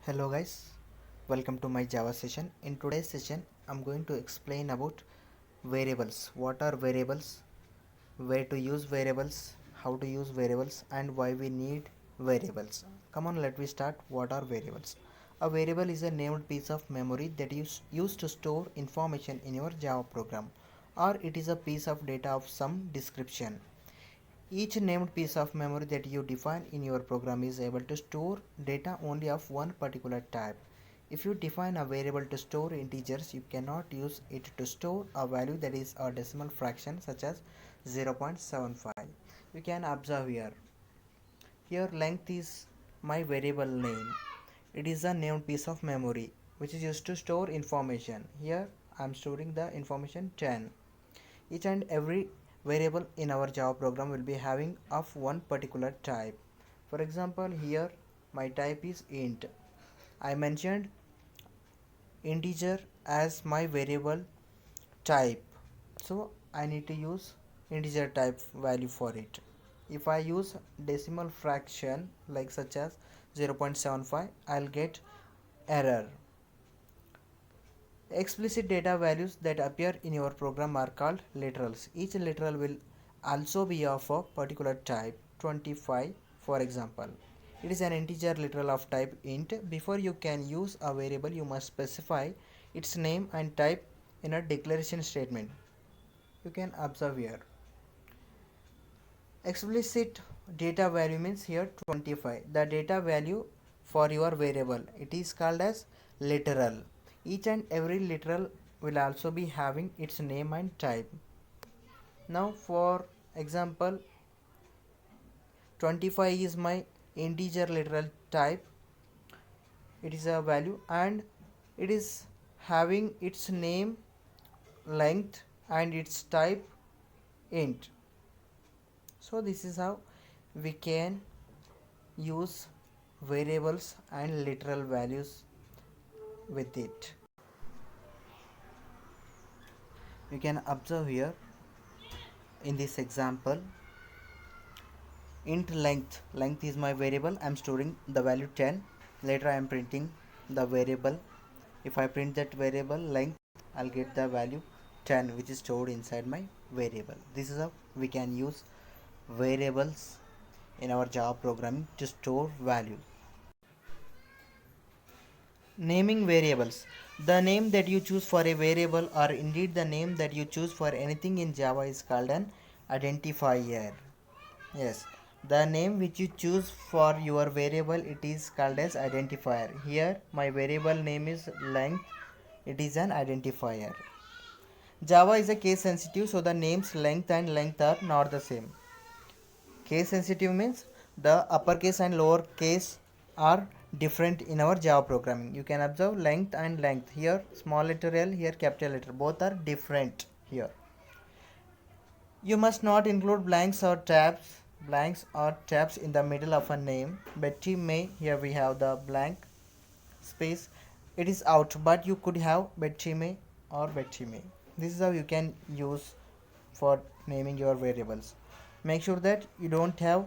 Hello guys, welcome to my Java session. In today's session, I'm going to explain about variables. What are variables? Where to use variables? How to use variables? And why we need variables. Come on, let me start. What are variables? A variable is a named piece of memory that is used to store information in your Java program, or it is a piece of data of some description. Each named piece of memory that you define in your program is able to store data only of one particular type. If you define a variable to store integers, you cannot use it to store a value that is a decimal fraction such as 0.75. You can observe here. Here length is my variable name. It is a named piece of memory which is used to store information. Here I am storing the information 10. Each and every variable in our Java program will be having of one particular type. For example, here my type is int. I mentioned integer as my variable type, so I need to use integer type value for it. If I use decimal fraction like such as 0.75, I'll get error. Explicit data values that appear in your program are called literals. Each literal will also be of a particular type, 25 for example. It is an integer literal of type int. Before you can use a variable, you must specify its name and type in a declaration statement. You can observe here. Explicit data value means here 25. The data value for your variable, it is called as literal. Each and every literal will also be having its name and type. Now for example, 25 is my integer literal type. It is a value and it is having its name, length and its type int. So this is how we can use variables and literal values with it. You can observe here in this example, int length is my variable. I'm storing the value 10. Later I am printing the variable. If I print that variable length, I'll get the value 10 which is stored inside my variable. This is how we can use variables in our Java programming to store values. Naming variables. The name that you choose for a variable, or indeed the name that you choose for anything in Java, is called an identifier. Yes, the name which you choose for your variable, it is called as identifier. Here my variable name is length. It is an identifier. Java is a case sensitive, so the names length and length are not the same. Case sensitive means the uppercase and lowercase are different in our Java programming. You can observe length and length. Here small letter L, here capital letter. Both are different here. You must not include blanks or tabs in the middle of a name. Betty May, here we have the blank space. It is out, but you could have Betty May or Betty May. This is how you can use for naming your variables. Make sure that you don't have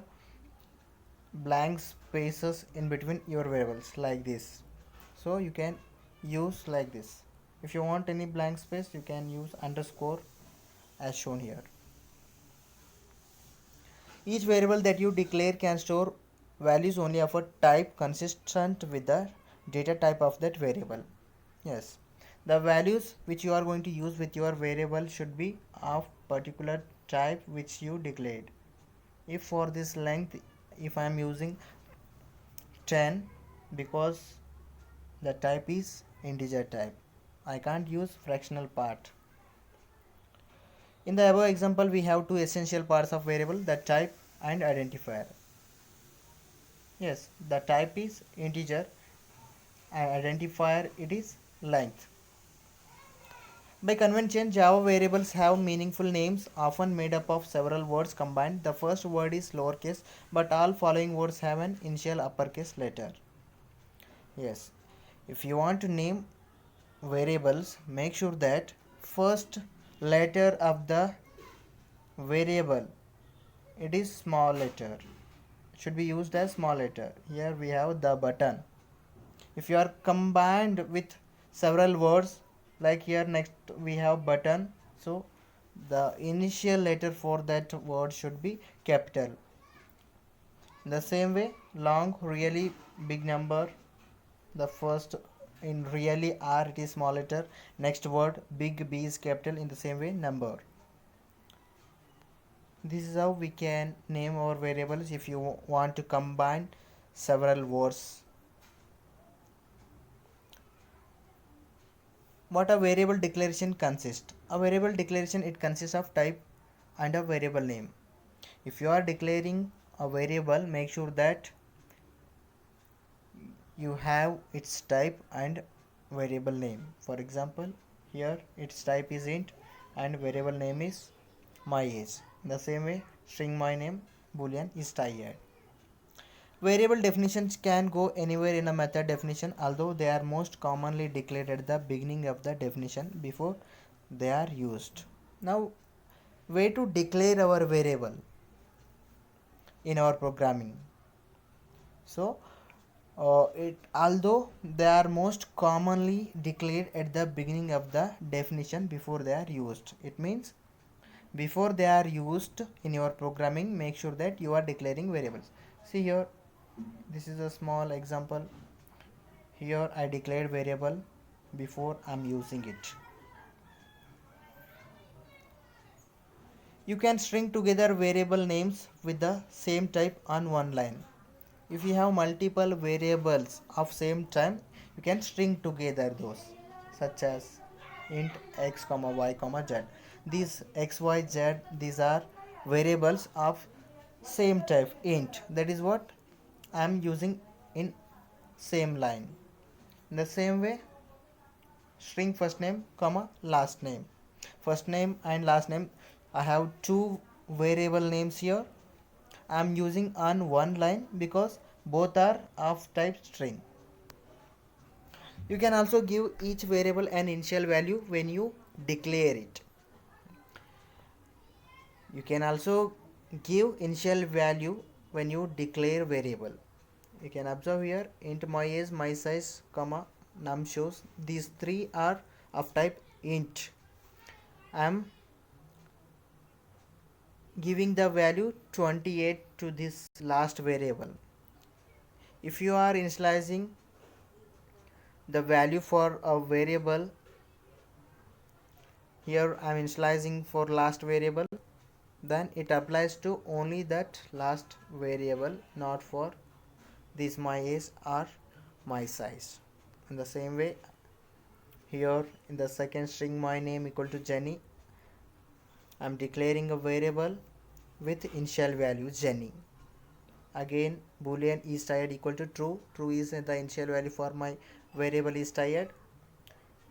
blank spaces in between your variables like this. So you can use like this. If you want any blank space, you can use underscore as shown here. Each variable that you declare can store values only of a type consistent with the data type of that variable. Yes, the values which you are going to use with your variable should be of particular type which you declared. If for this length, if I am using 10, because the type is integer type, I can't use fractional part. In the above example, we have two essential parts of variable, the type and identifier. Yes, the type is integer and identifier it is length. By convention, Java variables have meaningful names, often made up of several words combined. The first word is lowercase, but all following words have an initial uppercase letter. Yes, if you want to name variables, make sure that first letter of the variable, it is small letter, should be used as small letter. Here we have the button. if you are combined with several words, like here next we have button, so the initial letter for that word should be capital. In the same way, long really big number, the first in really R it is small letter, next word big B is capital. In the same way, number. This is how we can name our variables if you want to combine several words. What a variable declaration consists? A variable declaration, it consists of type and a variable name. If you are declaring a variable, make sure that you have its type and variable name. For example, here its type is int and variable name is my age. In the same way, string my name boolean is tired. Variable definitions can go anywhere in a method definition, although they are most commonly declared at the beginning of the definition before they are used. Now, way to declare our variable in our programming. So, although they are most commonly declared at the beginning of the definition before they are used, it means before they are used in your programming, make sure that you are declaring variables. See here, this is a small example. Here I declared variable before I'm using it. You can string together variable names with the same type on one line. If you have multiple variables of same type, you can string together those, such as int x comma y comma z. These x y z, these are variables of same type int. That is what I am using in same line. In the same way, string first name comma last name. First name and last name, I have two variable names here. I am using on one line because both are of type string. You can also give each variable an initial value when you declare it. You can also give initial value when you declare variable. You can observe here int my age, my size, comma num shows. These three are of type int. I am giving the value 28 to this last variable. If you are initializing the value for a variable, here I am initializing for last variable, then it applies to only that last variable, not for this my age or my size. In the same way, here in the second string my name equal to Jenny, I am declaring a variable with initial value Jenny. Again, boolean is tired equal to true. True is the initial value for my variable is tired.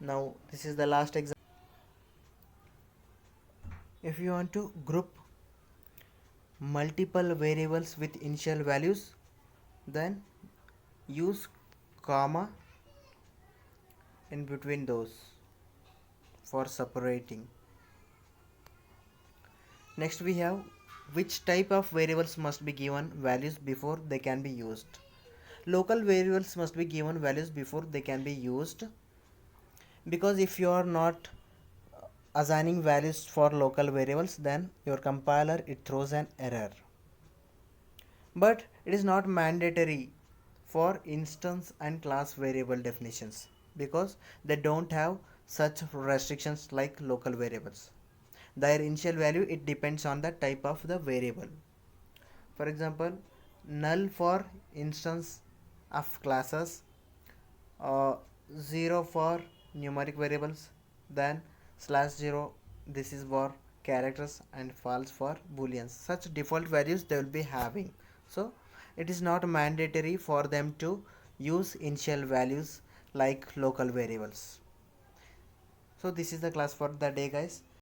Now this is the last example. If you want to group multiple variables with initial values, then use comma in between those for separating. Next we have which type of variables must be given values before they can be used. Local variables must be given values before they can be used, because if you are not assigning values for local variables, then your compiler it throws an error. But it is not mandatory for instance and class variable definitions, because they don't have such restrictions like local variables. Their initial value it depends on the type of the variable. For example, null for instance of classes, uh, 0 for numeric variables, then /0 this is for characters, and false for booleans. Such default values they will be having. So it is not mandatory for them to use initial values like local variables. So this is the class for the day, guys.